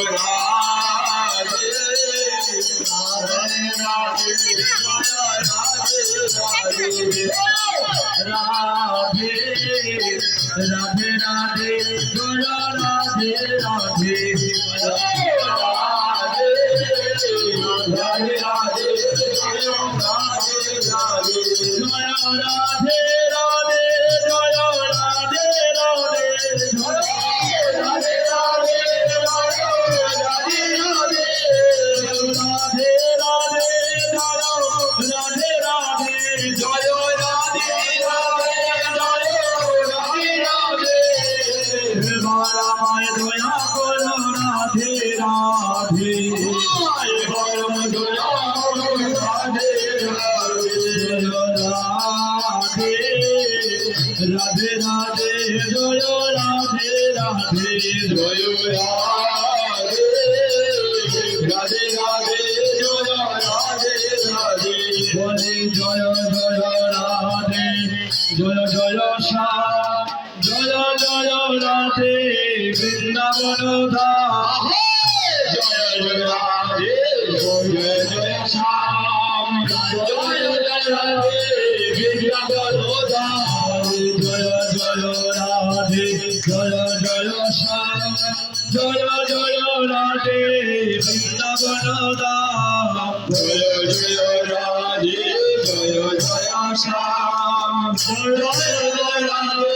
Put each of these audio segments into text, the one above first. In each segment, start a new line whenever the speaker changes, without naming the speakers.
রাধে রাধে জয় রাধে রাধে রাধে রাধে জয় রাধে রাধে জয় রাধে রাধে জয় রাধে রাধে রাধে রাধে রাধে রাধে রাধে রাধে রাধে রাধে জয় রাধে রাধে মায় দয়া করো রাধে রাধে পরম দয়া রাধে রাধে রাধে রাধে জয় রাধে রাধে জয় রাধে রাধে রাধে জয় রাধে রাধে বলে জয় জয় রাধে জয় জয় শ্যাম জয় জয় রাধে বৃন্দাবন ধাম জয় জয় রাধে জয় জয় শ্যাম জয় জয় রাধে বৃন্দাবন ধাম জয় জয় রাধে জয় জয় শ্যাম জয় জয় রাধে বৃন্দাবন ধাম জয় জয় রাধে জয় জয় শ্যাম জয় জয় রাধে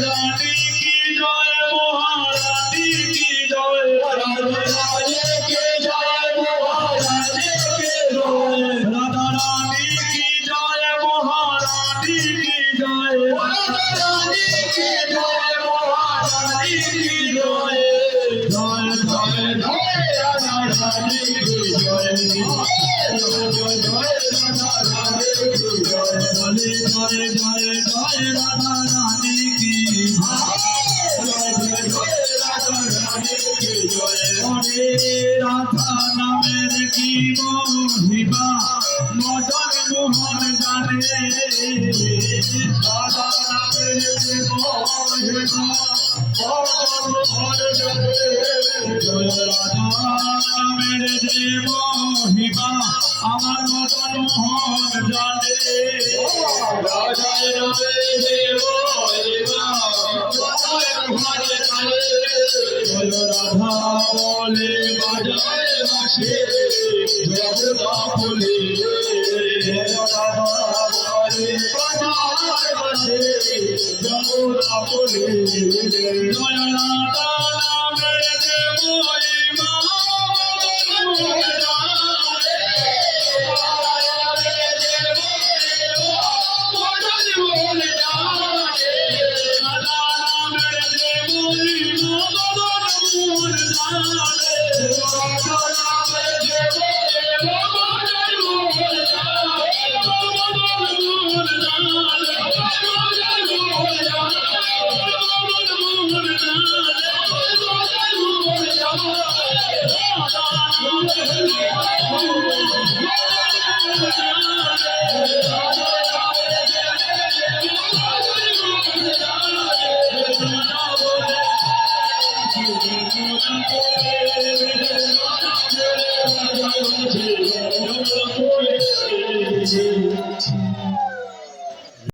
রানী কি জয় মহারানী কি জয় রাধে কি জয় মহারানী কি জয় রাধা রানী কি জয় মহারানী কি জয় রাধা রানী কি জয় মহারানী কি জয় জয় জয় জয় রাধা রানী কি জয় জয় জয় রাধা রানী কি জয় বলে জয় জয় জয় রাধা রানী কি জয় জয় জয় রাধা রানী কি জয় হরে রাধা নামের কি মহিমা মদন মোহন জানে রাধা নামের কি মহিমা মদন মোহন জানে জয় রাধা নামের যে মহিমা আমার মদন মোহন জানে রাধা নামের যে মহিমা মদন মোহন জানে জয় রাধা বলে বাজায় বাঁশি জগদা ফুলে জয় রাধা বলে বাজায় বাঁশি জগদা ফুলে জয় রাধা